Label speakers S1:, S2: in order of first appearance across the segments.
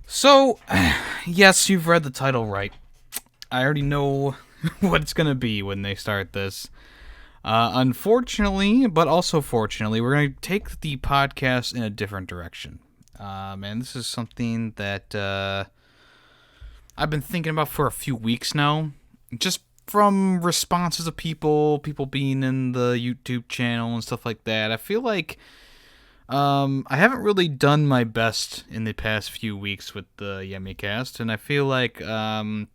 S1: So, yes, you've read the title right. I already know what it's going to be when they start this. Unfortunately, but also fortunately, we're going to take the podcast in a different direction. And this is something that I've been thinking about for a few weeks now. Just from responses of people being in the YouTube channel and stuff like that. I feel like I haven't really done my best in the past few weeks with the YemmyCast, and I feel like I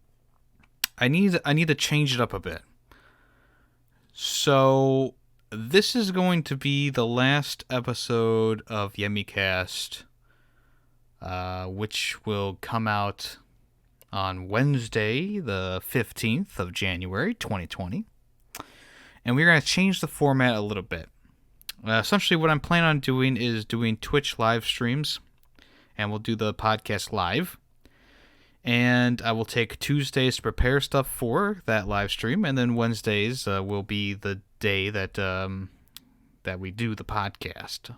S1: need to change it up a bit. So this is going to be the last episode of YemmyCast, which will come out on Wednesday, the 15th of January, 2020. And we're going to change the format a little bit. Essentially, what I'm planning on doing is doing Twitch live streams, and we'll do the podcast live. And I will take Tuesdays to prepare stuff for that live stream, and then Wednesdays will be the day that that we do the podcast.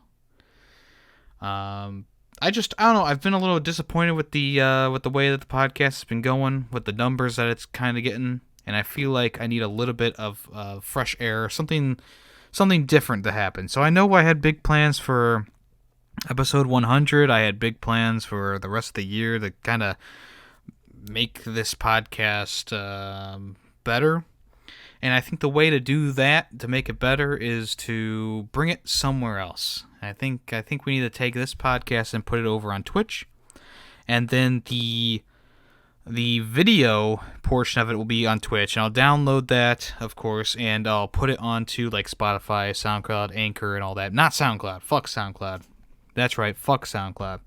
S1: I don't know. I've been a little disappointed with the way that the podcast has been going, with the numbers that it's kind of getting, and I feel like I need a little bit of fresh air, something different to happen. So I know I had big plans for episode 100. I had big plans for the rest of the year to kind of make this podcast better. And I think the way to do that, to make it better, is to bring it somewhere else. I think we need to take this podcast and put it over on Twitch, and then the video portion of it will be on Twitch, and I'll download that, of course, and I'll put it onto like Spotify, SoundCloud, Anchor, and all that. Not SoundCloud. Fuck SoundCloud. That's right. Fuck SoundCloud.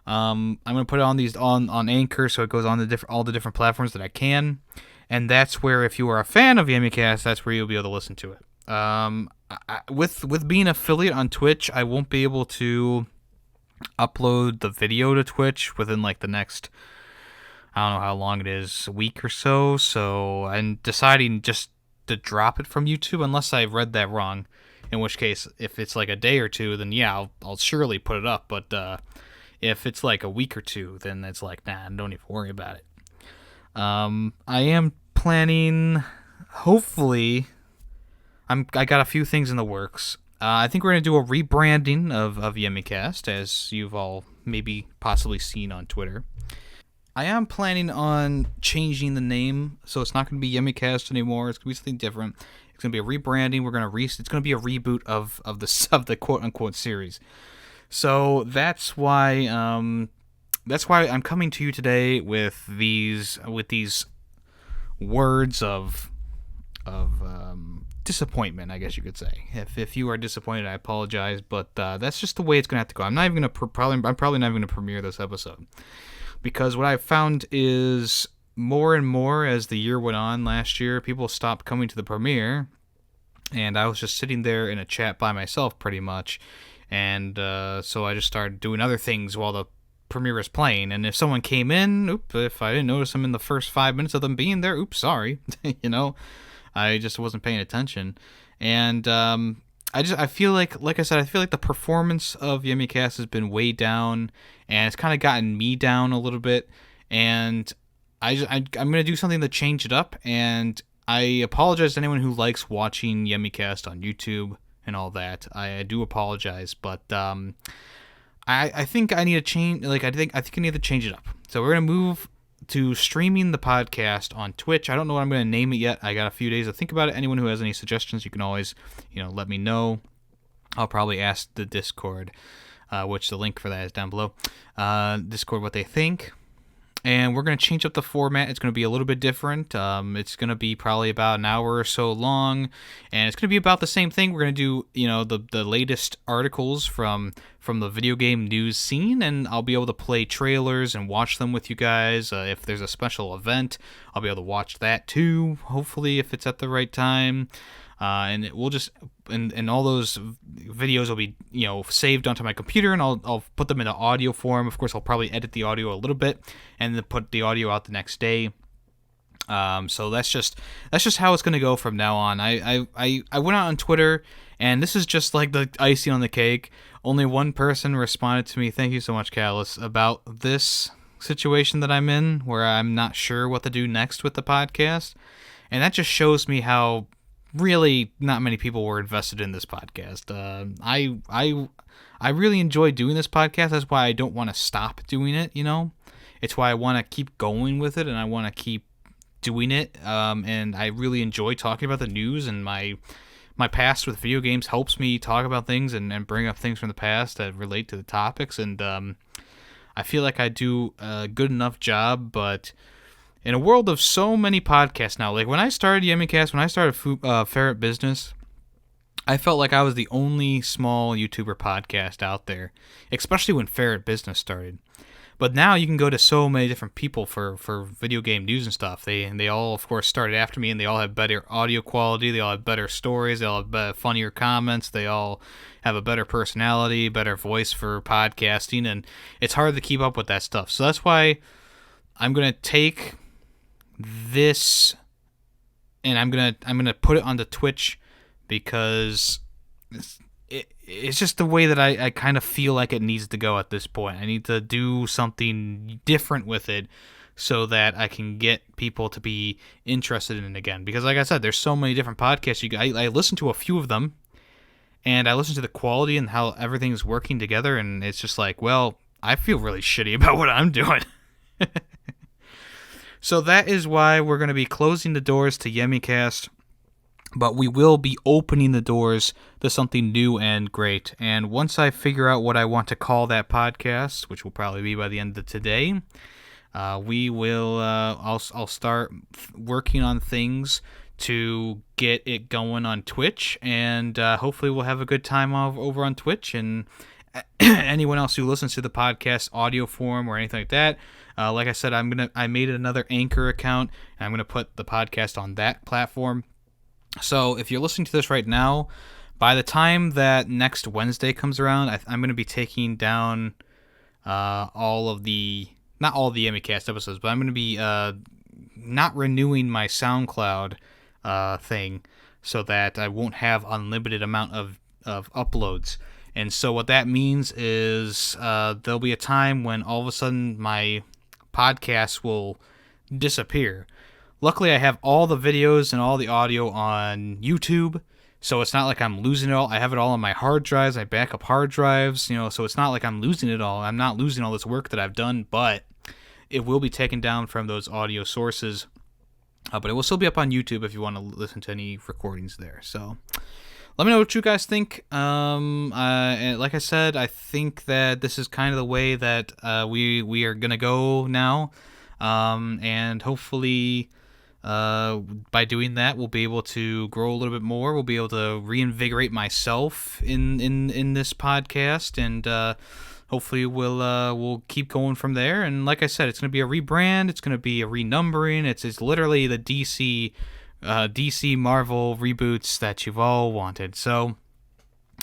S1: I'm gonna put it on Anchor, so it goes on all the different platforms that I can, and that's where, if you are a fan of YemmyCast, that's where you'll be able to listen to it. With being affiliate on Twitch, I won't be able to upload the video to Twitch within like the next, I don't know how long it is, a week or so. So I'm deciding just to drop it from YouTube, unless I read that wrong. In which case, if it's like a day or two, then yeah, I'll surely put it up. But if it's like a week or two, then it's like, nah, don't even worry about it. I am planning, hopefully, I got a few things in the works. I think we're going to do a rebranding of YemmyCast, as you've all maybe possibly seen on Twitter. I am planning on changing the name, so it's not going to be YemmyCast anymore. It's going to be something different. It's going to be a rebranding. It's going to be a reboot of the quote unquote series. So that's why I'm coming to you today with these words of disappointment, I guess you could say. If you are disappointed, I apologize, but that's just the way it's gonna have to go. I'm probably not even gonna premiere this episode, because what I found is more and more as the year went on last year, people stopped coming to the premiere, and I was just sitting there in a chat by myself pretty much, and so I just started doing other things while the premiere is playing. And if someone came in, if I didn't notice them in the first 5 minutes of them being there, sorry. I just wasn't paying attention. And I feel like I said, I feel like the performance of YemmyCast has been way down, and it's kind of gotten me down a little bit. And I'm gonna do something to change it up. And I apologize to anyone who likes watching YemmyCast on YouTube and all that. I do apologize, but I think I need to change. I think I need to change it up. So we're gonna move to streaming the podcast on Twitch. I don't know what I'm gonna name it yet. I got a few days to think about it. Anyone who has any suggestions, you can always, let me know. I'll probably ask the Discord, which the link for that is down below. Discord, what they think. And we're going to change up the format. It's going to be a little bit different. It's going to be probably about an hour or so long. And it's going to be about the same thing. We're going to do, the latest articles from the video game news scene. And I'll be able to play trailers and watch them with you guys. If there's a special event, I'll be able to watch that too, hopefully, if it's at the right time. And it will just, and all those videos will be, saved onto my computer, and I'll put them into audio form. Of course, I'll probably edit the audio a little bit and then put the audio out the next day. So that's just how it's gonna go from now on. I went out on Twitter, and this is just like the icing on the cake. Only one person responded to me. Thank you so much, Callus, about this situation that I'm in, where I'm not sure what to do next with the podcast, and that just shows me how really not many people were invested in this podcast. I really enjoy doing this podcast. That's why I don't want to stop doing it. It's why I want to keep going with it, and I want to keep doing it. And I really enjoy talking about the news, and my past with video games helps me talk about things and bring up things from the past that relate to the topics. And I feel like I do a good enough job, but in a world of so many podcasts now, like when I started YemmyCast, when I started Ferret Business, I felt like I was the only small YouTuber podcast out there, especially when Ferret Business started. But now you can go to so many different people for video game news and stuff. They all, of course, started after me, and they all have better audio quality. They all have better stories. They all have funnier comments. They all have a better personality, better voice for podcasting, and it's hard to keep up with that stuff. So that's why I'm gonna take this and I'm gonna put it onto Twitch, because it's just the way that I kind of feel like it needs to go at this point. I need to do something different with it so that I can get people to be interested in it again. Because like I said, there's so many different podcasts. I listen to a few of them, and I listen to the quality and how everything's working together, and it's just like, well, I feel really shitty about what I'm doing. So that is why we're going to be closing the doors to YemmyCast, but we will be opening the doors to something new and great. And once I figure out what I want to call that podcast, which will probably be by the end of today, we will. I'll start working on things to get it going on Twitch, and hopefully we'll have a good time over on Twitch. And anyone else who listens to the podcast audio form or anything like that, like I said, I made another Anchor account, and I'm gonna put the podcast on that platform. So if you're listening to this right now, by the time that next Wednesday comes around, I'm gonna be taking down not all the YemmyCast episodes, but I'm gonna be not renewing my SoundCloud thing, so that I won't have unlimited amount of uploads. And so what that means is there'll be a time when all of a sudden my podcast will disappear. Luckily, I have all the videos and all the audio on YouTube, so it's not like I'm losing it all. I have it all on my hard drives, my backup hard drives, so it's not like I'm losing it all. I'm not losing all this work that I've done, but it will be taken down from those audio sources. But it will still be up on YouTube if you want to listen to any recordings there. So let me know what you guys think. Like I said, I think that this is kind of the way that we are going to go now. And hopefully by doing that, we'll be able to grow a little bit more. We'll be able to reinvigorate myself in this podcast, and hopefully we'll keep going from there. And like I said, it's going to be a rebrand. It's going to be a renumbering. It's literally the DC Marvel reboots that you've all wanted. So,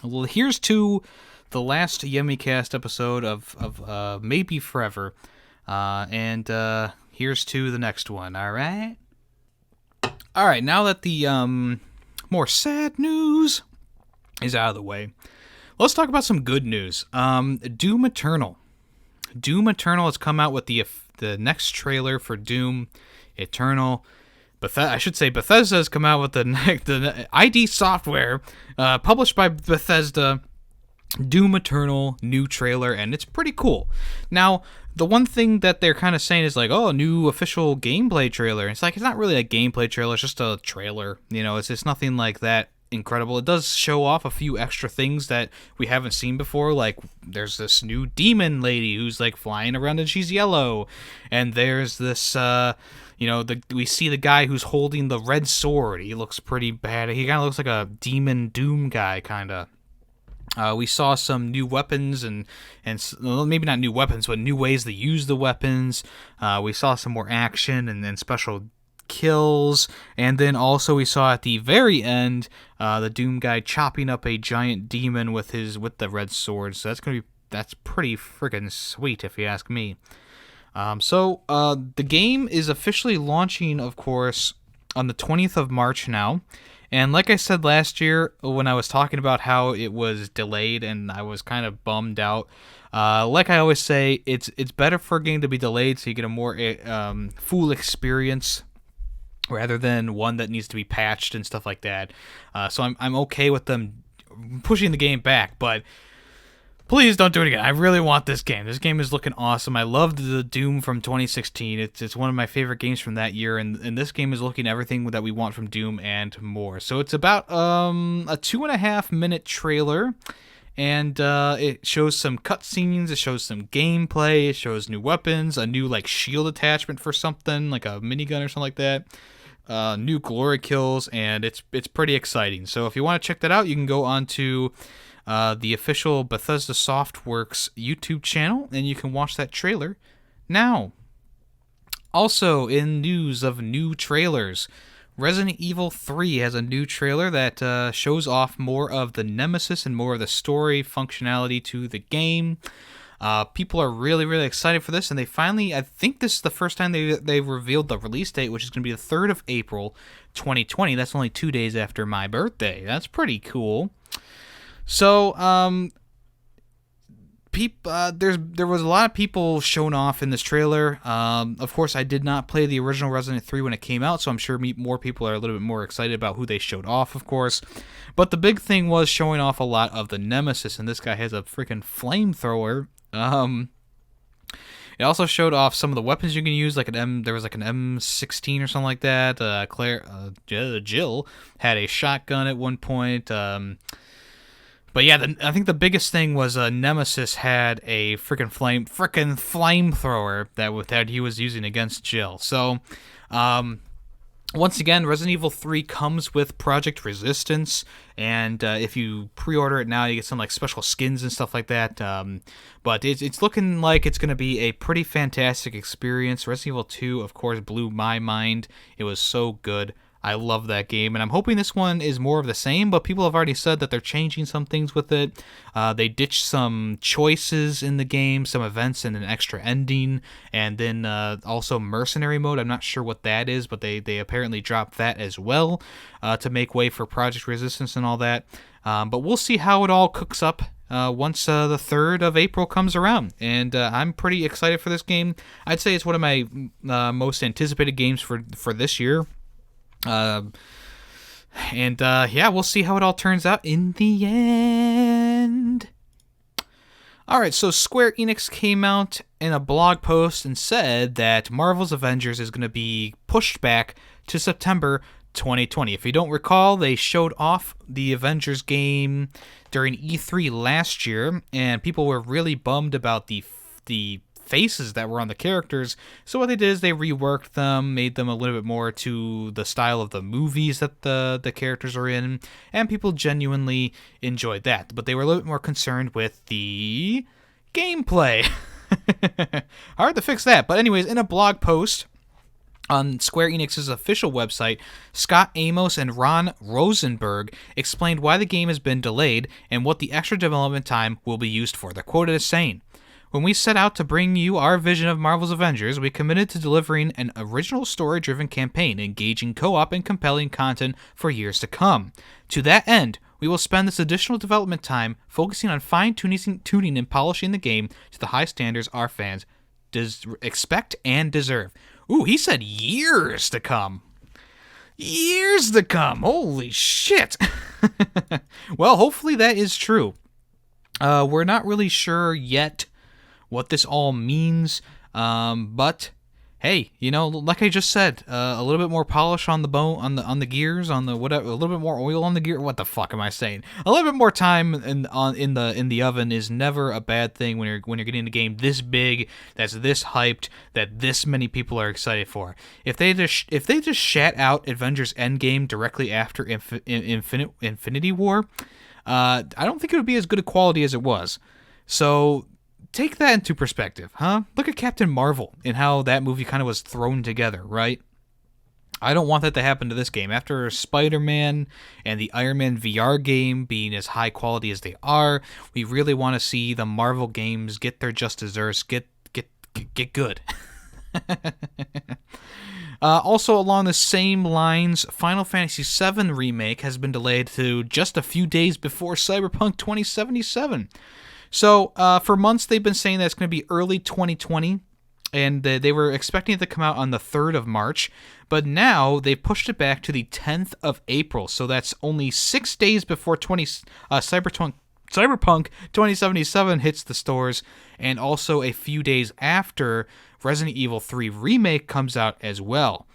S1: well, here's to the last YemmyCast episode of maybe forever, and here's to the next one. All right. Now that the more sad news is out of the way, let's talk about some good news. Doom Eternal. Doom Eternal has come out with the next trailer for Doom Eternal. Bethesda has come out with the ID Software, published by Bethesda, Doom Eternal new trailer, and it's pretty cool. Now, the one thing that they're kind of saying is like, oh, new official gameplay trailer. It's like, it's not really a gameplay trailer, it's just a trailer. It's nothing like that incredible. It does show off a few extra things that we haven't seen before, like there's this new demon lady who's like flying around and she's yellow, and there's this we see the guy who's holding the red sword. He looks pretty bad. He kind of looks like a demon Doom guy, kind of. We saw some new weapons and maybe not new weapons, but new ways to use the weapons. We saw some more action and then special kills, and then also we saw at the very end the Doom guy chopping up a giant demon with the red sword. So that's pretty friggin' sweet, if you ask me. So the game is officially launching, of course, on the 20th of March now, And like I said last year when I was talking about how it was delayed and I was kind of bummed out, like I always say, it's better for a game to be delayed so you get a more full experience rather than one that needs to be patched and stuff like that. So I'm okay with them pushing the game back, but please don't do it again. I really want this game. This game is looking awesome. I loved the Doom from 2016. It's one of my favorite games from that year, and this game is looking everything that we want from Doom and more. So it's about a 2.5-minute trailer, and it shows some cutscenes. It shows some gameplay. It shows new weapons, a new like shield attachment for something like a minigun or something like that. New glory kills, and it's pretty exciting. So if you want to check that out, you can go on to the official Bethesda Softworks YouTube channel, and you can watch that trailer now. Also, in news of new trailers, Resident Evil 3 has a new trailer that shows off more of the Nemesis and more of the story functionality to the game. People are really, really excited for this, and they finally, I think this is the first time they've revealed the release date, which is going to be the 3rd of April, 2020. That's only 2 days after my birthday. That's pretty cool. So, there was a lot of people shown off in this trailer. Of course, I did not play the original Resident 3 when it came out, so I'm sure more people are a little bit more excited about who they showed off, of course. But the big thing was showing off a lot of the Nemesis, and this guy has a freaking flamethrower. It also showed off some of the weapons you can use, like there was like an M16 or something like that. Jill had a shotgun at one point. But yeah, I think the biggest thing was Nemesis had a freaking flamethrower that he was using against Jill. So, once again, Resident Evil 3 comes with Project Resistance, and if you pre-order it now, you get some like special skins and stuff like that. But it's looking like it's going to be a pretty fantastic experience. Resident Evil 2, of course, blew my mind. It was so good. I love that game, and I'm hoping this one is more of the same, but people have already said that they're changing some things with it. They ditched some choices in the game, some events, and an extra ending, and then also mercenary mode. I'm not sure what that is, but they apparently dropped that as well to make way for Project Resistance and all that. But we'll see how it all cooks up once the 3rd of April comes around, and I'm pretty excited for this game. I'd say it's one of my most anticipated games for this year. Yeah, we'll see how it all turns out in the end. Alright, so Square Enix came out in a blog post and said that Marvel's Avengers is going to be pushed back to September 2020. If you don't recall, they showed off the Avengers game during E3 last year, and people were really bummed about the faces that were on the characters. So what they did is they reworked them, made them a little bit more to the style of the movies that the characters are in, and people genuinely enjoyed that. But they were a little bit more concerned with the gameplay. Hard to fix that. But anyways, in a blog post on Square Enix's official website, Scott Amos and Ron Rosenberg explained why the game has been delayed and what the extra development time will be used for. They're quoted as saying, "When we set out to bring you our vision of Marvel's Avengers, we committed to delivering an original story-driven campaign, engaging co-op and compelling content for years to come. To that end, we will spend this additional development time focusing on fine-tuning and polishing the game to the high standards our fans expect and deserve." Ooh, he said years to come. Years to come. Holy shit. Well, hopefully that is true. We're not really sure yet what this all means, but hey, like I just said, a little bit more polish on the bone, on the gears, on the whatever, a little bit more oil on the gear. What the fuck am I saying? A little bit more time in the oven is never a bad thing when you're getting a game this big, that's this hyped, that this many people are excited for. If they just shat out Avengers Endgame directly after Infinity War, I don't think it would be as good a quality as it was. So take that into perspective, huh? Look at Captain Marvel and how that movie kind of was thrown together, right? I don't want that to happen to this game. After Spider-Man and the Iron Man VR game being as high quality as they are, we really want to see the Marvel games get their just desserts, get good. Also, along the same lines, Final Fantasy VII Remake has been delayed to just a few days before Cyberpunk 2077. So, for months, they've been saying that it's going to be early 2020, and they were expecting it to come out on the 3rd of March, but now they pushed it back to the 10th of April, so that's only 6 days before Cyberpunk 2077 hits the stores, and also a few days after Resident Evil 3 Remake comes out as well.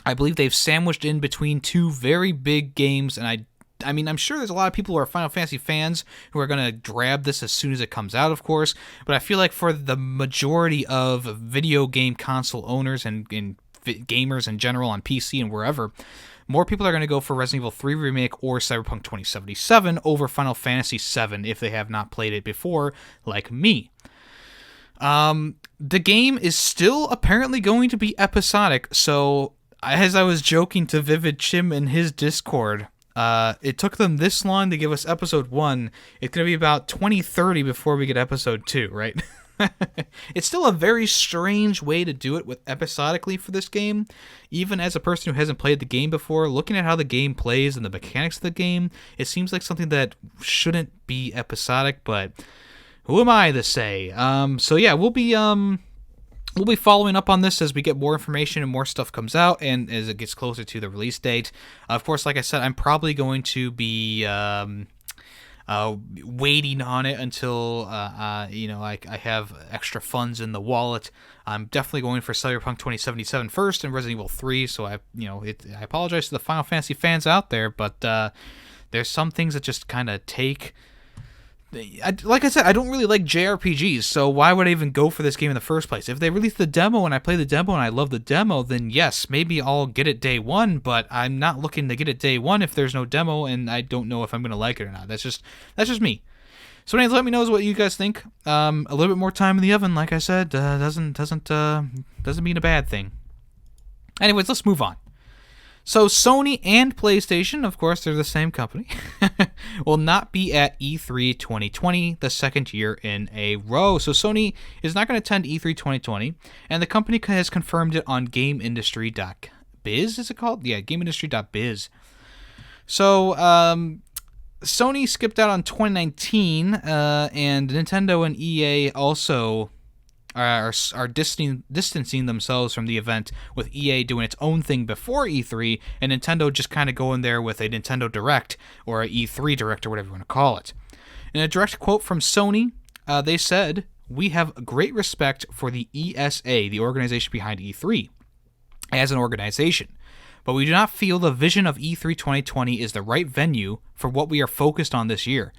S1: I believe they've sandwiched in between two very big games, and I mean, I'm sure there's a lot of people who are Final Fantasy fans who are going to grab this as soon as it comes out, of course, but I feel like for the majority of video game console owners and gamers in general on PC and wherever, more people are going to go for Resident Evil 3 Remake or Cyberpunk 2077 over Final Fantasy VII if they have not played it before, like me. The game is still apparently going to be episodic, so as I was joking to Vivid Chim in his Discord, it took them this long to give us episode 1. It's going to be about 2030 before we get episode 2, right? It's still a very strange way to do it with episodically for this game. Even as a person who hasn't played the game before, looking at how the game plays and the mechanics of the game, it seems like something that shouldn't be episodic, but who am I to say? So yeah, we'll be following up on this as we get more information and more stuff comes out and as it gets closer to the release date. Of course, like I said, I'm probably going to be waiting on it until I have extra funds in the wallet. I'm definitely going for Cyberpunk 2077 first and Resident Evil 3. So I apologize to the Final Fantasy fans out there, but there's some things that just kind of take. Like I said, I don't really like JRPGs, so why would I even go for this game in the first place? If they release the demo and I play the demo and I love the demo, then yes, maybe I'll get it day one, but I'm not looking to get it day one if there's no demo and I don't know if I'm going to like it or not. That's just me. So anyways, let me know what you guys think. A little bit more time in the oven, like I said, doesn't mean a bad thing. Anyways, let's move on. So Sony and PlayStation, of course, they're the same company, will not be at E3 2020 the second year in a row. So Sony is not going to attend E3 2020, and the company has confirmed it on GameIndustry.biz, is it called? Yeah, GameIndustry.biz. So Sony skipped out on 2019, and Nintendo and EA also are distancing themselves from the event, with EA doing its own thing before E3 and Nintendo just kind of going there with a Nintendo Direct or a E3 Direct or whatever you want to call it. In a direct quote from Sony, they said, "We have great respect for the ESA, the organization behind E3, as an organization, but we do not feel the vision of E3 2020 is the right venue for what we are focused on this year.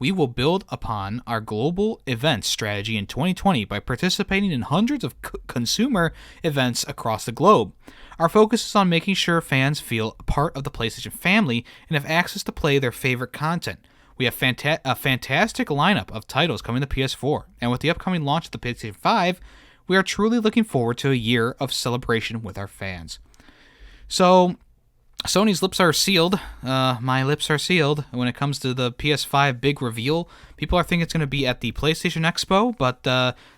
S1: We will build upon our global events strategy in 2020 by participating in hundreds of consumer events across the globe. Our focus is on making sure fans feel a part of the PlayStation family and have access to play their favorite content. We have a fantastic lineup of titles coming to PS4, and with the upcoming launch of the PlayStation 5, we are truly looking forward to a year of celebration with our fans." So Sony's lips are sealed. My lips are sealed when it comes to the PS5 big reveal. People are thinking it's going to be at the PlayStation Expo, but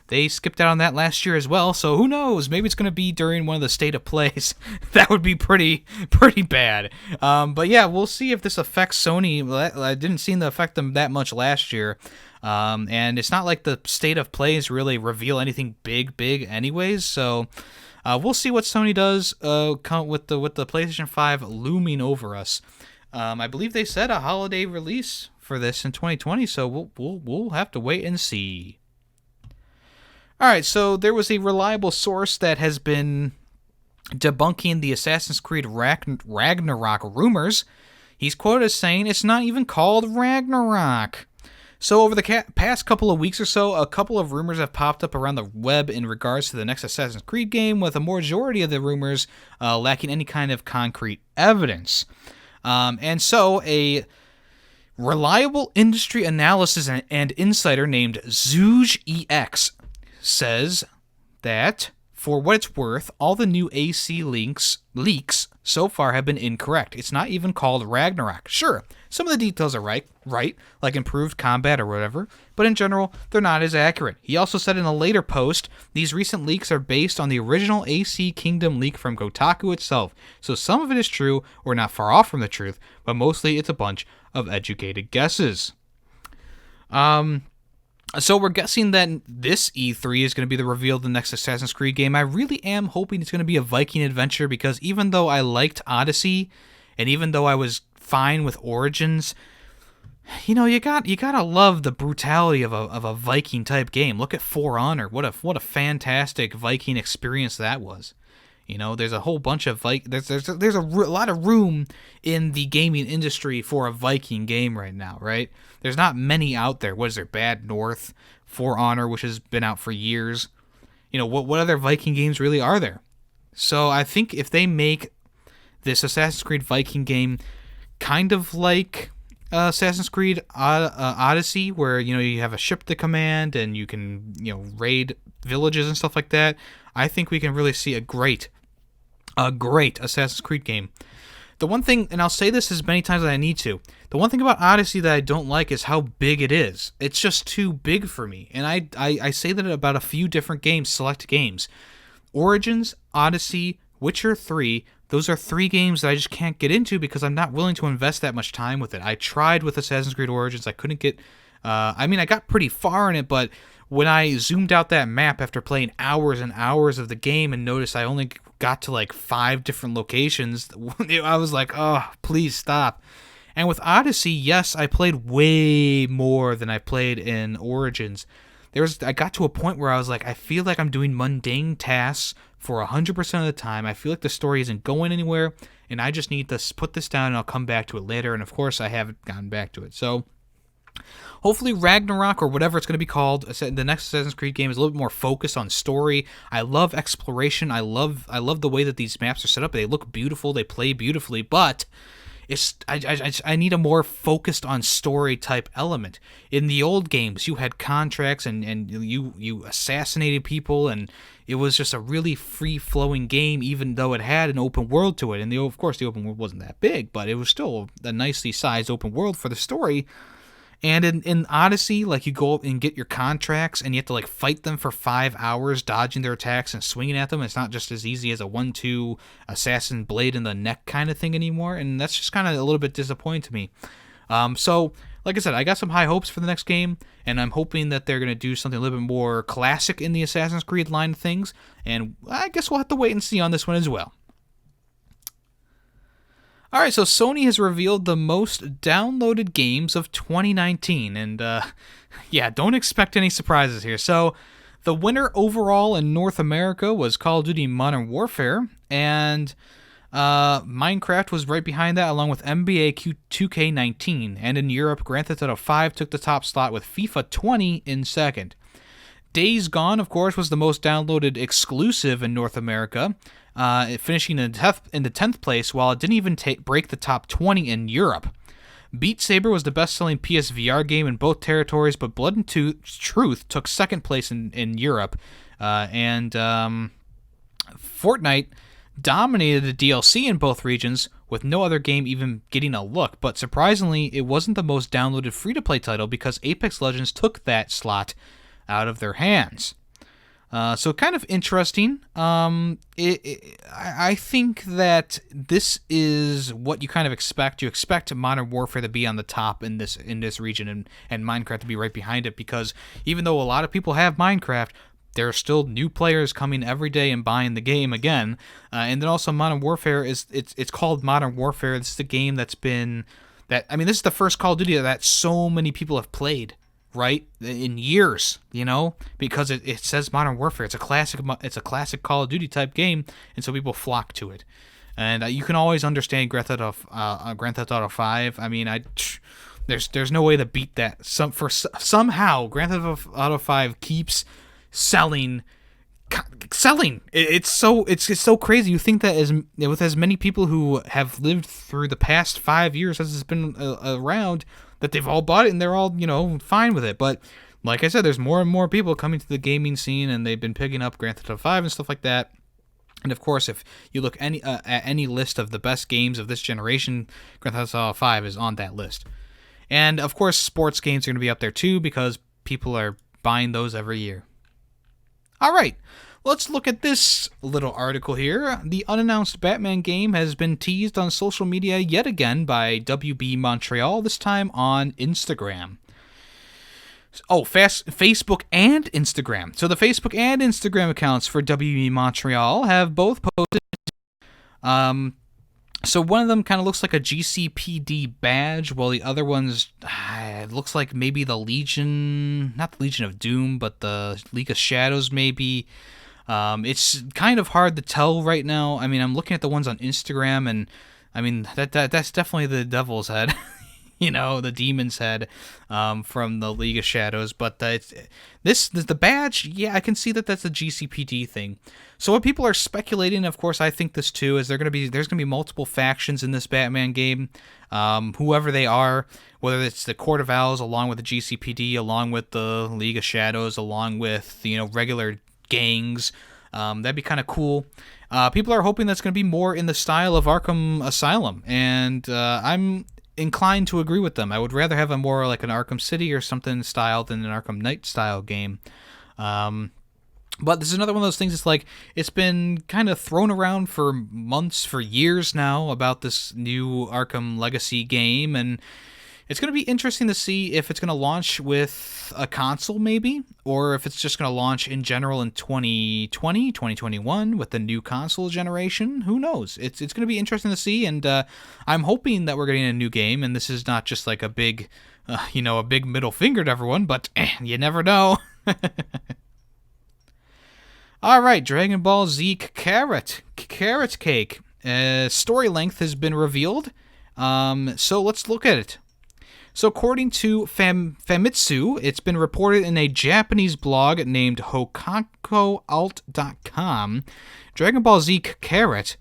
S1: they skipped out on that last year as well. So who knows? Maybe it's going to be during one of the State of Plays. That would be pretty bad. But yeah, we'll see if this affects Sony. I didn't seem to affect them that much last year. And it's not like the State of Plays really reveal anything big anyways. So we'll see what Sony does with the PlayStation 5 looming over us. I believe they said a holiday release for this in 2020, so we'll have to wait and see. All right, so there was a reliable source that has been debunking the Assassin's Creed Ragnarok rumors. He's quoted as saying it's not even called Ragnarok. So over the past couple of weeks or so, a couple of rumors have popped up around the web in regards to the next Assassin's Creed game, with a majority of the rumors lacking any kind of concrete evidence. And so a reliable industry analysis and insider named ZoogEX says that, for what it's worth, all the new AC leaks so far have been incorrect. It's not even called Ragnarok. Sure, some of the details are right, like improved combat or whatever, but in general, they're not as accurate. He also said in a later post, these recent leaks are based on the original AC Kingdom leak from Kotaku itself, so some of it is true or not far off from the truth, but mostly it's a bunch of educated guesses. So we're guessing that this E3 is going to be the reveal of the next Assassin's Creed game. I really am hoping it's going to be a Viking adventure, because even though I liked Odyssey, and even though I was fine with Origins, you know, you gotta love the brutality of a Viking type game. Look at For Honor. What a fantastic Viking experience that was. You know, there's a whole bunch of there's a lot of room in the gaming industry for a Viking game right now, right? There's not many out there. What is there? Bad North, For Honor, which has been out for years. You know, what other Viking games really are there? So I think if they make this Assassin's Creed Viking game kind of like Assassin's Creed Odyssey, where, you know, you have a ship to command and you can, you know, raid villages and stuff like that, I think we can really see a great Assassin's Creed game. The one thing, and I'll say this as many times as I need to, the one thing about Odyssey that I don't like is how big it is. It's just too big for me. And I say that about a few different games, select games. Origins, Odyssey, Witcher 3, those are 3 games that I just can't get into because I'm not willing to invest that much time with it. I tried with Assassin's Creed Origins. I couldn't get... I got pretty far in it, but when I zoomed out that map after playing hours and hours of the game and noticed I only got to like 5 different locations, I was like, oh, please stop. And with Odyssey, yes, I played way more than I played in Origins. I got to a point where I was like, I feel like I'm doing mundane tasks for 100% of the time. I feel like the story isn't going anywhere, and I just need to put this down and I'll come back to it later. And of course, I haven't gotten back to it. So hopefully Ragnarok, or whatever it's going to be called, the next Assassin's Creed game, is a little bit more focused on story. I love exploration. I love the way that these maps are set up. They look beautiful. They play beautifully, but I need a more focused on story type element. In the old games, you had contracts and you assassinated people, and it was just a really free-flowing game, even though it had an open world to it. And of course, the open world wasn't that big, but it was still a nicely sized open world for the story. And in Odyssey, like, you go up and get your contracts, and you have to like fight them for 5 hours, dodging their attacks and swinging at them. It's not just as easy as a 1-2 assassin blade in the neck kind of thing anymore, and that's just kind of a little bit disappointing to me. So, like I said, I got some high hopes for the next game, and I'm hoping that they're going to do something a little bit more classic in the Assassin's Creed line of things, and I guess we'll have to wait and see on this one as well. Alright, so Sony has revealed the most downloaded games of 2019, and don't expect any surprises here. So, the winner overall in North America was Call of Duty Modern Warfare, and Minecraft was right behind that, along with NBA 2K19, and in Europe, Grand Theft Auto 5 took the top slot with FIFA 20 in second. Days Gone, of course, was the most downloaded exclusive in North America, finishing in the 10th place, while it didn't even break the top 20 in Europe. Beat Saber was the best-selling PSVR game in both territories, but Blood and Truth took second place in Europe, and Fortnite dominated the DLC in both regions, with no other game even getting a look. But surprisingly, it wasn't the most downloaded free-to-play title, because Apex Legends took that slot out of their hands. So kind of interesting. I think that this is what you kind of expect. You expect Modern Warfare to be on the top in this region, and Minecraft to be right behind it, because even though a lot of people have Minecraft, there are still new players coming every day and buying the game again. And then also Modern Warfare it's called Modern Warfare. This is the game this is the first Call of Duty that so many people have played, right, in years, because it says Modern Warfare. It's a classic Call of Duty type game, and so people flock to it. And you can always understand Grand Theft Auto 5. I mean, there's no way to beat that. Somehow Grand Theft Auto 5 keeps selling. It's so crazy. You think that with as many people who have lived through the past 5 years as it's been around, that they've all bought it and they're all, fine with it. But like I said, there's more and more people coming to the gaming scene, and they've been picking up Grand Theft Auto 5 and stuff like that. And of course, if you look at any list of the best games of this generation, Grand Theft Auto 5 is on that list. And of course, sports games are going to be up there too because people are buying those every year. All right, let's look at this little article here. The unannounced Batman game has been teased on social media yet again by WB Montreal, this time on Instagram. Oh, Facebook and Instagram. So the Facebook and Instagram accounts for WB Montreal have both posted. So one of them kind of looks like a GCPD badge, while the other one's it looks like maybe the Legion, not the Legion of Doom, but the League of Shadows maybe. It's kind of hard to tell right now. I mean, I'm looking at the ones on Instagram, and I mean that's definitely the Devil's Head. The demon's head from the League of Shadows. But the badge, yeah, I can see that that's a GCPD thing. So what people are speculating, of course, I think this too, is there's gonna be multiple factions in this Batman game. Whoever they are, whether it's the Court of Owls along with the GCPD, along with the League of Shadows, along with regular gangs. That'd be kind of cool. People are hoping that's going to be more in the style of Arkham Asylum, and I'm inclined to agree with them. I would rather have a more like an Arkham City or something style than an Arkham Knight style game. But this is another one of those things. It's like it's been kind of thrown around for months, for years now about this new Arkham Legacy game, and it's going to be interesting to see if it's going to launch with a console maybe, or if it's just going to launch in general in 2020, 2021 with the new console generation. Who knows? It's going to be interesting to see, and I'm hoping that we're getting a new game, and this is not just like a big, a big middle finger to everyone, but you never know. All right, Dragon Ball Z Kakarot Cake. Story length has been revealed, so let's look at it. So according to Famitsu, it's been reported in a Japanese blog named hokakoalt.com, Dragon Ball Z Kakarot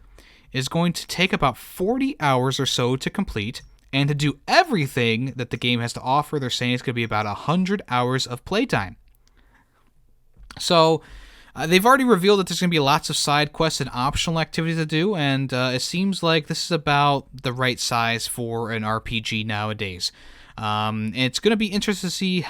S1: is going to take about 40 hours or so to complete, and to do everything that the game has to offer, they're saying it's going to be about 100 hours of playtime. So they've already revealed that there's going to be lots of side quests and optional activities to do, and it seems like this is about the right size for an RPG nowadays. It's going to be interesting to see,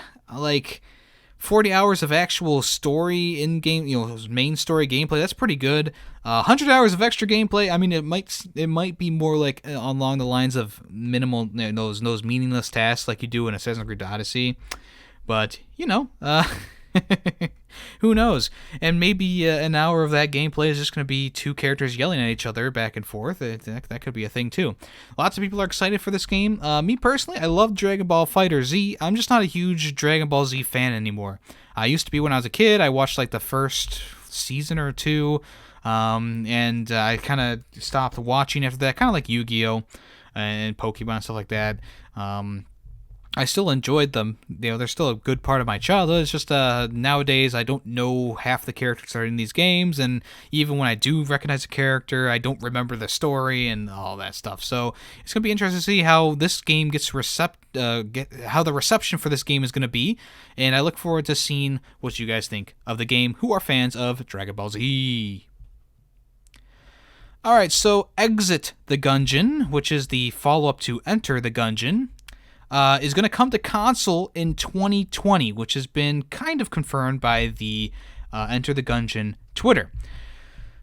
S1: 40 hours of actual story in-game, main story gameplay. That's pretty good. 100 hours of extra gameplay. I mean, it might be more like along the lines of minimal, those meaningless tasks like you do in Assassin's Creed Odyssey. But who knows? And maybe an hour of that gameplay is just going to be two characters yelling at each other back and forth. That could be a thing too. Lots of people are excited for this game. Me personally, I love Dragon Ball FighterZ. I'm just not a huge Dragon Ball Z fan anymore. I used to be when I was a kid. I watched the first season or two, and I kind of stopped watching after that. Kind of like Yu-Gi-Oh! And Pokemon and stuff like that. I still enjoyed them. They're still a good part of my childhood. It's just nowadays I don't know half the characters that are in these games, and even when I do recognize a character, I don't remember the story and all that stuff. So it's gonna be interesting to see how this game gets how the reception for this game is gonna be, and I look forward to seeing what you guys think of the game who are fans of Dragon Ball Z. All right, so Exit the Gungeon, which is the follow-up to Enter the Gungeon, is going to come to console in 2020, which has been kind of confirmed by the Enter the Gungeon Twitter.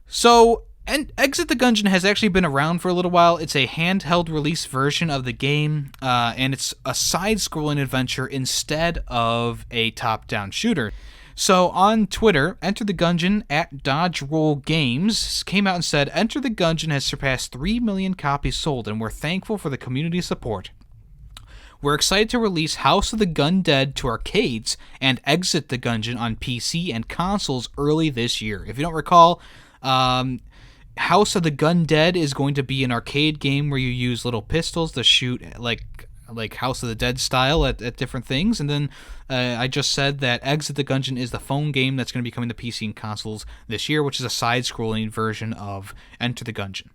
S1: So, Exit the Gungeon has actually been around for a little while. It's a handheld release version of the game, and it's a side-scrolling adventure instead of a top-down shooter. So on Twitter, Enter the Gungeon at Dodge Roll Games came out and said, Enter the Gungeon has surpassed 3 million copies sold, and we're thankful for the community support. We're excited to release House of the Gundead to arcades and Exit the Gungeon on PC and consoles early this year. If you don't recall, House of the Gundead is going to be an arcade game where you use little pistols to shoot like House of the Dead style at different things. And then I just said that Exit the Gungeon is the phone game that's going to be coming to PC and consoles this year, which is a side-scrolling version of Enter the Gungeon.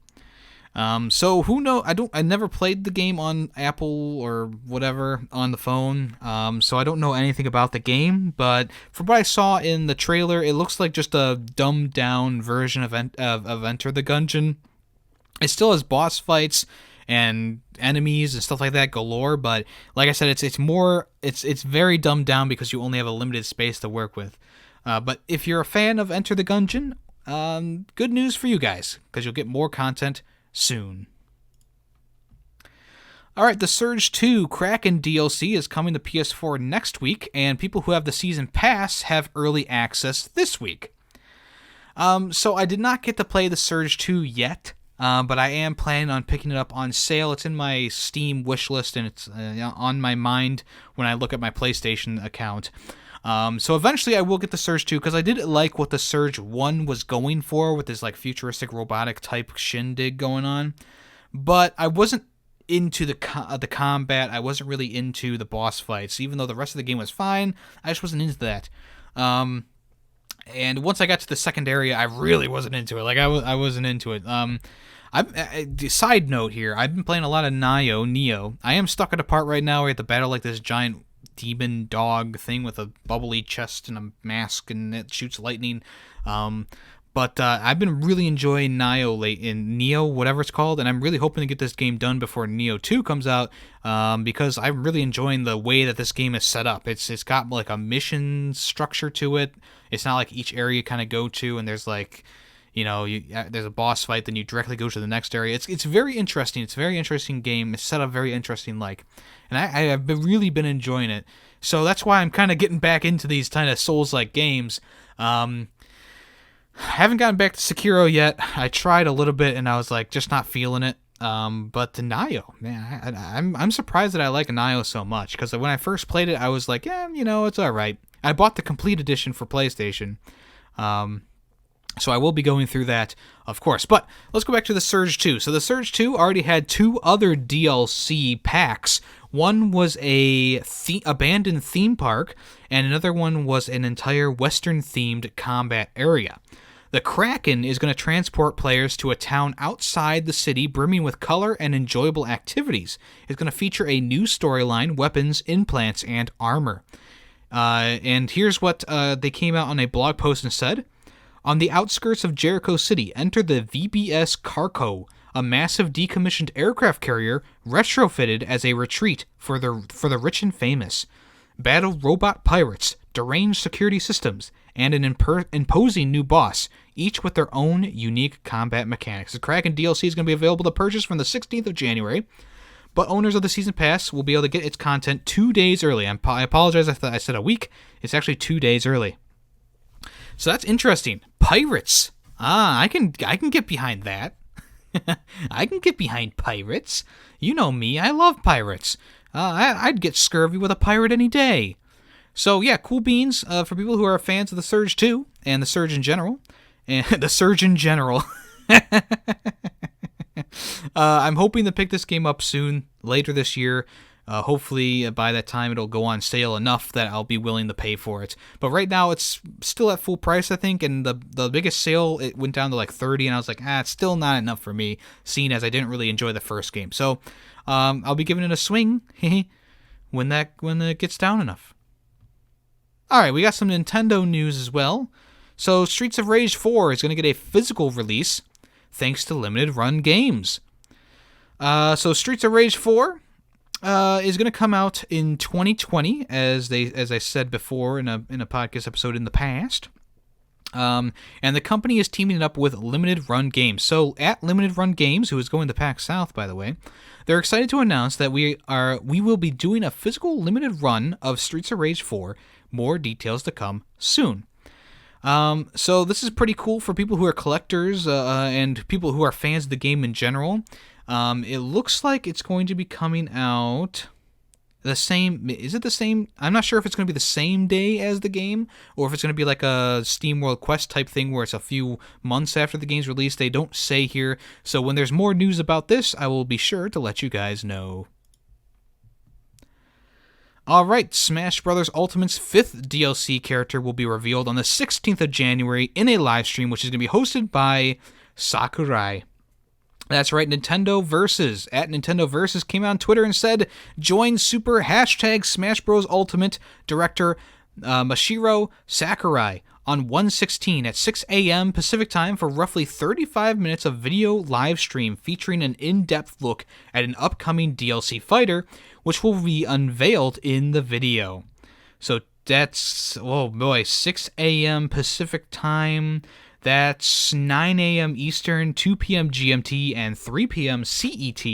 S1: So who knows? I never played the game on Apple or whatever on the phone. So I don't know anything about the game. But from what I saw in the trailer, it looks like just a dumbed down version of Enter the Gungeon. It still has boss fights and enemies and stuff like that galore. But like I said, it's very dumbed down because you only have a limited space to work with. But if you're a fan of Enter the Gungeon, good news for you guys because you'll get more content soon. Alright, the Surge 2 Kraken DLC is coming to PS4 next week, and people who have the Season Pass have early access this week. So I did not get to play the Surge 2 yet, but I am planning on picking it up on sale. It's in my Steam wishlist, and it's on my mind when I look at my PlayStation account. So eventually I will get the Surge 2 because I did like what the Surge 1 was going for with this like futuristic robotic type shindig going on, but I wasn't into the combat. I wasn't really into the boss fights, even though the rest of the game was fine. I just wasn't into that. And once I got to the second area, I really wasn't into it. Like I wasn't into it. Side note here, I've been playing a lot of Neo. I am stuck at a part right now where you have to battle like this giant demon dog thing with a bubbly chest and a mask, and it shoots lightning. But I've been really enjoying Neo, whatever it's called, and I'm really hoping to get this game done before Neo 2 comes out, because I'm really enjoying the way that this game is set up. It's got like a mission structure to it. It's not like each area you kind of go to and there's like, there's a boss fight, then you directly go to the next area. It's very interesting. It's a very interesting game. It's set up very interesting, and I've really been enjoying it. So that's why I'm kind of getting back into these kind of Souls-like games. I haven't gotten back to Sekiro yet. I tried a little bit, and I was like, just not feeling it. But the Nioh, man, I'm surprised that I like Nioh so much, because when I first played it, I was like, it's all right. I bought the complete edition for PlayStation. So I will be going through that, of course. But let's go back to the Surge 2. So the Surge 2 already had 2 other DLC packs. One was a abandoned theme park, and another one was an entire Western-themed combat area. The Kraken is going to transport players to a town outside the city, brimming with color and enjoyable activities. It's going to feature a new storyline, weapons, implants, and armor. And here's what they came out on a blog post and said. On the outskirts of Jericho City, enter the VBS Carco, a massive decommissioned aircraft carrier retrofitted as a retreat for the rich and famous. Battle robot pirates, deranged security systems, and an imposing new boss, each with their own unique combat mechanics. The Kraken DLC is going to be available to purchase from the 16th of January, but owners of the Season Pass will be able to get its content 2 days early. I apologize, I said a week. It's actually 2 days early. So that's interesting. Pirates. I can get behind that. I can get behind pirates. You know me. I love pirates. I'd get scurvy with a pirate any day. So yeah, cool beans for people who are fans of the Surge 2 and the Surge in general. And the Surge in general. I'm hoping to pick this game up soon, later this year. Hopefully by that time it'll go on sale enough that I'll be willing to pay for it. But right now it's still at full price, I think, and the biggest sale, it went down to like 30, and I was like, it's still not enough for me, seeing as I didn't really enjoy the first game. So I'll be giving it a swing when it gets down enough. Alright, we got some Nintendo news as well. So Streets of Rage 4 is going to get a physical release thanks to limited run games. So Streets of Rage 4 is going to come out in 2020, as I said before in a podcast episode in the past. And the company is teaming it up with Limited Run Games. So at Limited Run Games, who is going to PAX South, by the way, they're excited to announce that we will be doing a physical limited run of Streets of Rage 4. More details to come soon. So this is pretty cool for people who are collectors and people who are fans of the game in general. It looks like it's going to be coming out the same. Is it the same? I'm not sure if it's going to be the same day as the game, or if it's going to be like a SteamWorld Quest type thing where it's a few months after the game's release. They don't say here. So when there's more news about this, I will be sure to let you guys know. Alright, Smash Bros. Ultimate's 5th DLC character will be revealed on the 16th of January in a live stream, which is going to be hosted by Sakurai. That's right, Nintendo Versus. At Nintendo Versus came out on Twitter and said, join Super hashtag Smash Bros. Ultimate director Mashiro Sakurai on 1/16 at 6 a.m. Pacific Time for roughly 35 minutes of video live stream featuring an in-depth look at an upcoming DLC fighter, which will be unveiled in the video. So that's, oh boy, 6 a.m. Pacific Time. That's 9 a.m. Eastern, 2 p.m. GMT, and 3 p.m. CET.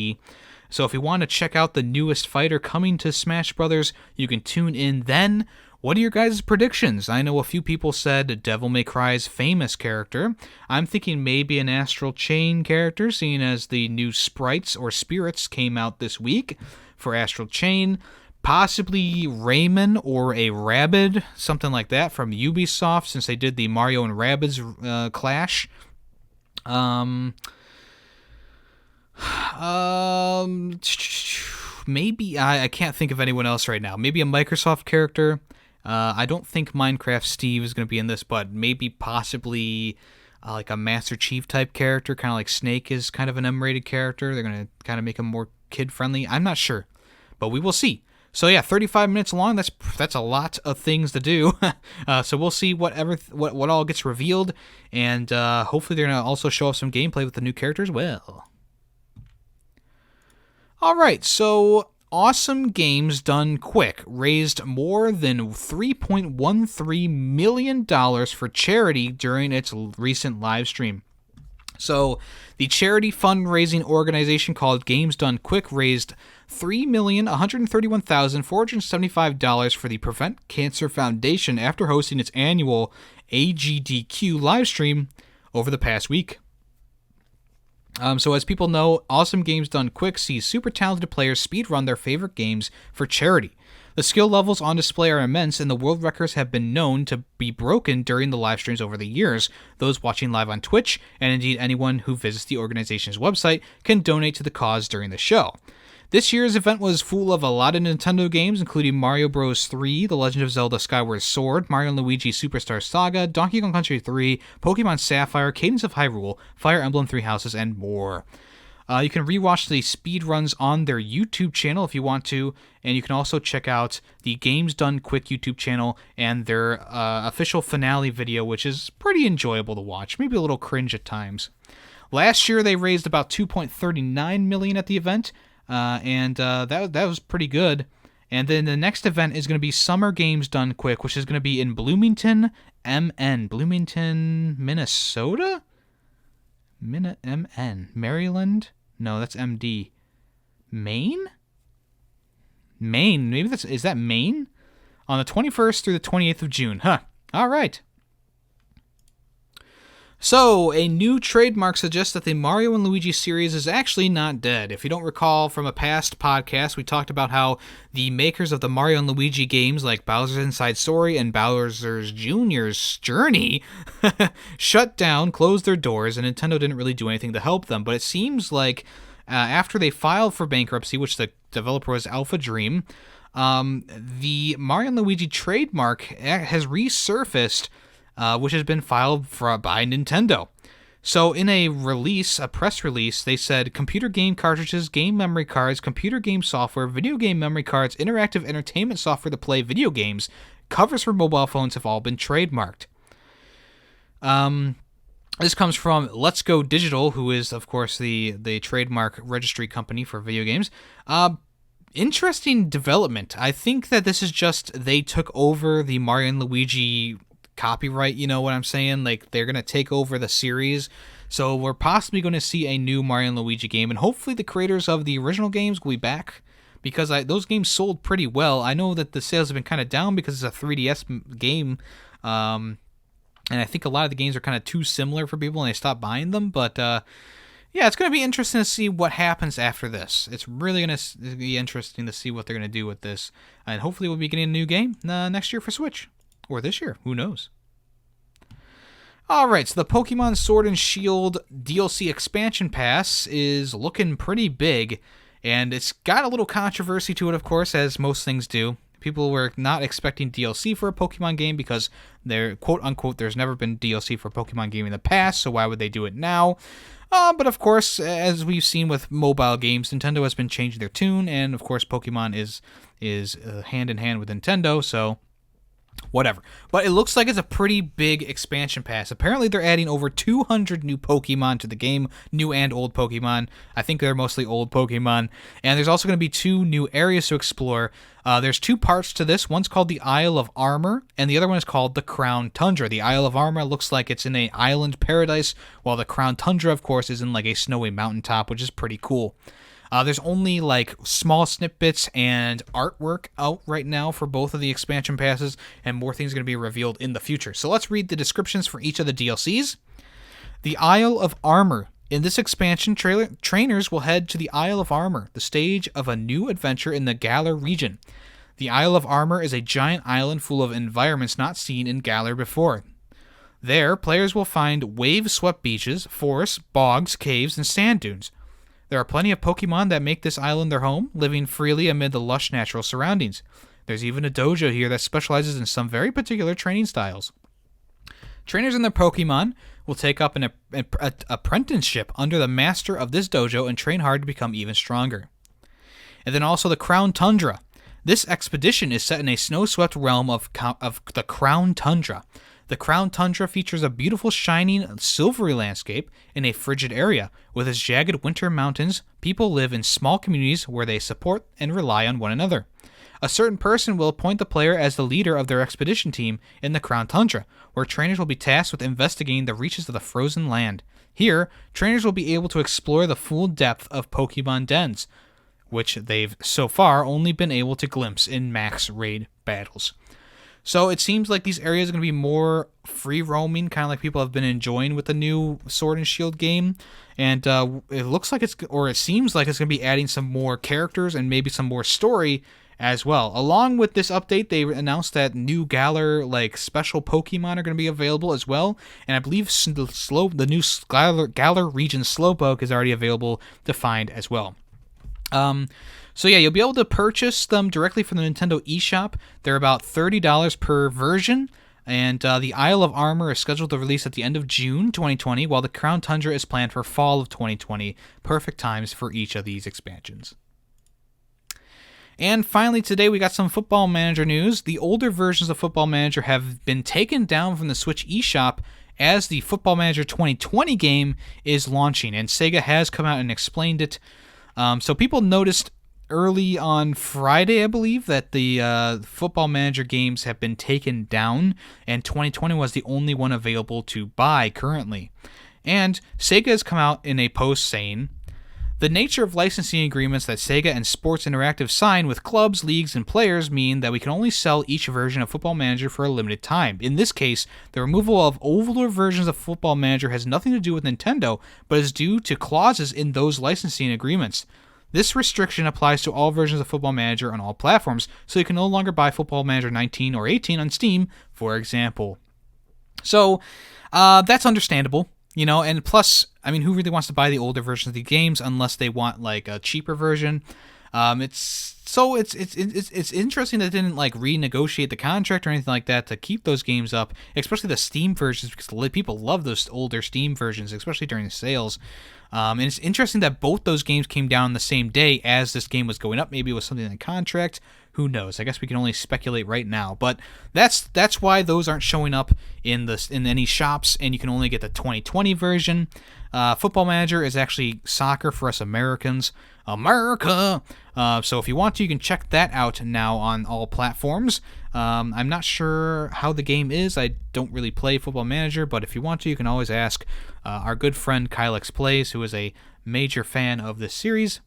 S1: So if you want to check out the newest fighter coming to Smash Brothers, you can tune in then. What are your guys' predictions? I know a few people said Devil May Cry's famous character. I'm thinking maybe an Astral Chain character, seeing as the new sprites or spirits came out this week for Astral Chain. Possibly Rayman or a Rabid, something like that from Ubisoft, since they did the Mario and Rabbids clash. Maybe I can't think of anyone else right now. Maybe a Microsoft character. I don't think Minecraft Steve is going to be in this, but maybe possibly like a Master Chief type character, kind of like Snake is kind of an M-rated character. They're going to kind of make him more kid-friendly. I'm not sure, but we will see. So yeah, 35 minutes long. That's a lot of things to do. So we'll see what all gets revealed, and hopefully they're gonna also show off some gameplay with the new characters. Well, all right. So Awesome Games Done Quick raised more than $3.13 million for charity during its recent live stream. So the charity fundraising organization called Games Done Quick raised $3,131,475 for the Prevent Cancer Foundation after hosting its annual AGDQ live stream over the past week. So as people know, Awesome Games Done Quick sees super talented players speedrun their favorite games for charity. The skill levels on display are immense, and the world records have been known to be broken during the live streams over the years. Those watching live on Twitch, and indeed anyone who visits the organization's website, can donate to the cause during the show. This year's event was full of a lot of Nintendo games, including Mario Bros. 3, The Legend of Zelda Skyward Sword, Mario & Luigi Superstar Saga, Donkey Kong Country 3, Pokemon Sapphire, Cadence of Hyrule, Fire Emblem Three Houses, and more. You can rewatch the speedruns on their YouTube channel if you want to, and you can also check out the Games Done Quick YouTube channel and their official finale video, which is pretty enjoyable to watch, maybe a little cringe at times. Last year, they raised about $2.39 million at the event, and that was pretty good. And then the next event is going to be Summer Games Done Quick, which is going to be in Bloomington, Minnesota? Maryland? No, that's MD. Maine? Maybe is that Maine? On the 21st through the 28th of June. Huh. All right. So, a new trademark suggests that the Mario and Luigi series is actually not dead. If you don't recall from a past podcast, we talked about how the makers of the Mario and Luigi games like Bowser's Inside Story and Bowser's Jr.'s Journey shut down, closed their doors, and Nintendo didn't really do anything to help them. But it seems like after they filed for bankruptcy, which the developer was Alpha Dream, the Mario and Luigi trademark has resurfaced, which has been filed by Nintendo. So in a press release, they said computer game cartridges, game memory cards, computer game software, video game memory cards, interactive entertainment software to play video games, covers for mobile phones have all been trademarked. This comes from Let's Go Digital, who is, of course, the trademark registry company for video games. Interesting development. I think that this is just they took over the Mario and Luigi copyright, you know what I'm saying? Like, they're going to take over the series. So we're possibly going to see a new Mario and Luigi game, and hopefully the creators of the original games will be back, because those games sold pretty well. I know that the sales have been kind of down because it's a 3DS game, and I think a lot of the games are kind of too similar for people and they stopped buying them, but yeah, it's going to be interesting to see what happens after this. It's really going to be interesting to see what they're going to do with this, and hopefully we'll be getting a new game next year for Switch. Or this year, who knows? Alright, so the Pokemon Sword and Shield DLC expansion pass is looking pretty big, and it's got a little controversy to it, of course, as most things do. People were not expecting DLC for a Pokemon game because they're quote unquote there's never been DLC for a Pokemon game in the past, so why would they do it now? But of course, as we've seen with mobile games, Nintendo has been changing their tune, and of course Pokemon is hand in hand with Nintendo, so whatever. But it looks like it's a pretty big expansion pass. Apparently they're adding over 200 new Pokemon to the game, new and old Pokemon. I think they're mostly old Pokemon. And there's also going to be 2 new areas to explore. There's 2 parts to this. One's called the Isle of Armor, and the other one is called the Crown Tundra. The Isle of Armor looks like it's in an island paradise, while the Crown Tundra, of course, is in like a snowy mountaintop, which is pretty cool. There's only like small snippets and artwork out right now for both of the expansion passes, and more things are going to be revealed in the future. So let's read the descriptions for each of the DLCs. The Isle of Armor. In this expansion, trainers will head to the Isle of Armor, the stage of a new adventure in the Galar region. The Isle of Armor is a giant island full of environments not seen in Galar before. There, players will find wave-swept beaches, forests, bogs, caves, and sand dunes. There are plenty of Pokemon that make this island their home, living freely amid the lush natural surroundings. There's even a dojo here that specializes in some very particular training styles. Trainers and their Pokemon will take up an apprenticeship under the master of this dojo and train hard to become even stronger. And then also the Crown Tundra. This expedition is set in a snow-swept realm of the Crown Tundra. The Crown Tundra features a beautiful, shining, silvery landscape in a frigid area. With its jagged winter mountains, people live in small communities where they support and rely on one another. A certain person will appoint the player as the leader of their expedition team in the Crown Tundra, where trainers will be tasked with investigating the reaches of the frozen land. Here, trainers will be able to explore the full depth of Pokemon dens, which they've so far only been able to glimpse in max raid battles. So it seems like these areas are going to be more free-roaming, kind of like people have been enjoying with the new Sword and Shield game. And it looks like it seems like it's going to be adding some more characters and maybe some more story as well. Along with this update, they announced that new Galar, special Pokemon are going to be available as well. And I believe the new Galar region Slowpoke is already available to find as well. So yeah, you'll be able to purchase them directly from the Nintendo eShop. They're about $30 per version, and the Isle of Armor is scheduled to release at the end of June 2020, while the Crown Tundra is planned for fall of 2020. Perfect times for each of these expansions. And finally today we got some Football Manager news. The older versions of Football Manager have been taken down from the Switch eShop as the Football Manager 2020 game is launching, and Sega has come out and explained it. So people noticed early on Friday, I believe, that the Football Manager games have been taken down, and 2020 was the only one available to buy currently. And Sega has come out in a post saying, the nature of licensing agreements that Sega and Sports Interactive sign with clubs, leagues, and players mean that we can only sell each version of Football Manager for a limited time. In this case, the removal of older versions of Football Manager has nothing to do with Nintendo, but is due to clauses in those licensing agreements. This restriction applies to all versions of Football Manager on all platforms, so you can no longer buy Football Manager 19 or 18 on Steam, for example. So, that's understandable, and plus, who really wants to buy the older versions of the games unless they want, a cheaper version? It's interesting that they didn't, renegotiate the contract or anything like that to keep those games up, especially the Steam versions, because people love those older Steam versions, especially during the sales. And it's interesting that both those games came down the same day as this game was going up. Maybe it was something in the contract. Who knows? I guess we can only speculate right now. But that's why those aren't showing up in any shops, and you can only get the 2020 version. Football Manager is actually soccer for us Americans. America! So if you want to, you can check that out now on all platforms. I'm not sure how the game is. I don't really play Football Manager, but if you want to, you can always ask our good friend Kylex Plays, who is a major fan of this series.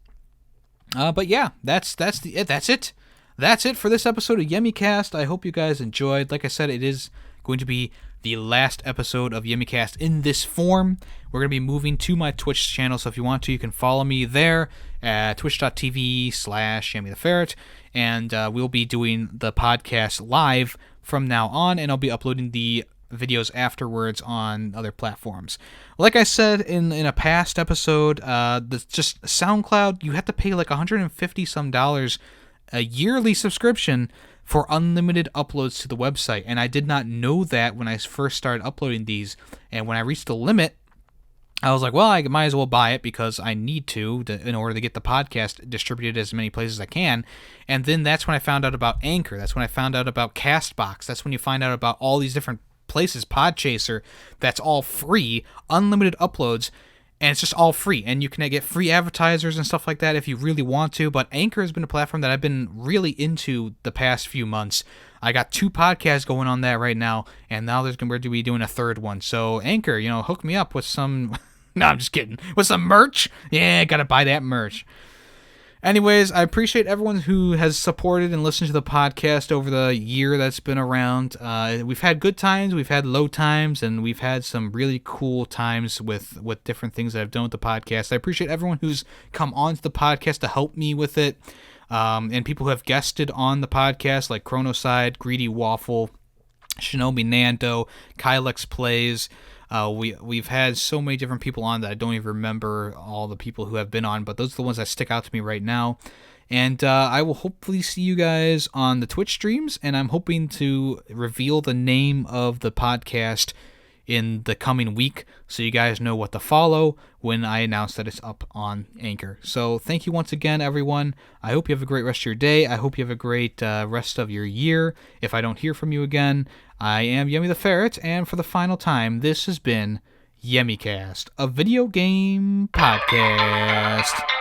S1: But yeah, that's it. That's it for this episode of YemmyCast. I hope you guys enjoyed. Like I said, it is going to be the last episode of YemmyCast in this form. We're going to be moving to my Twitch channel, so if you want to, you can follow me there at twitch.tv/YemmyTheFerret, and we'll be doing the podcast live from now on, and I'll be uploading the videos afterwards on other platforms. Like I said in a past episode, just SoundCloud, you have to pay $150 some a yearly subscription for unlimited uploads to the website. And I did not know that when I first started uploading these. And when I reached the limit, I was like, well, I might as well buy it because I need to in order to get the podcast distributed as many places as I can. And then that's when I found out about Anchor. That's when I found out about Castbox. That's when you find out about all these different places, Podchaser, that's all free, unlimited uploads, and it's just all free. And you can get free advertisers and stuff like that if you really want to. But Anchor has been a platform that I've been really into the past few months. I got 2 podcasts going on that right now, and now we're going to be doing a third one. So Anchor, hook me up with some... No, I'm just kidding. With some merch? Yeah, gotta buy that merch. Anyways, I appreciate everyone who has supported and listened to the podcast over the year that's been around. We've had good times, we've had low times, and we've had some really cool times with different things that I've done with the podcast. I appreciate everyone who's come onto the podcast to help me with it, and people who have guested on the podcast, like Chronoside, Greedy Waffle, Shinobi Nando, Kylex Plays. We've had so many different people on that I don't even remember all the people who have been on, but those are the ones that stick out to me right now. And I will hopefully see you guys on the Twitch streams, and I'm hoping to reveal the name of the podcast in the coming week so you guys know what to follow when I announce that it's up on Anchor. So thank you once again, everyone. I hope you have a great rest of your day. I hope you have a great rest of your year. If I don't hear from you again, I am Yemmy the Ferret, and for the final time, this has been YemmyCast, a video game podcast.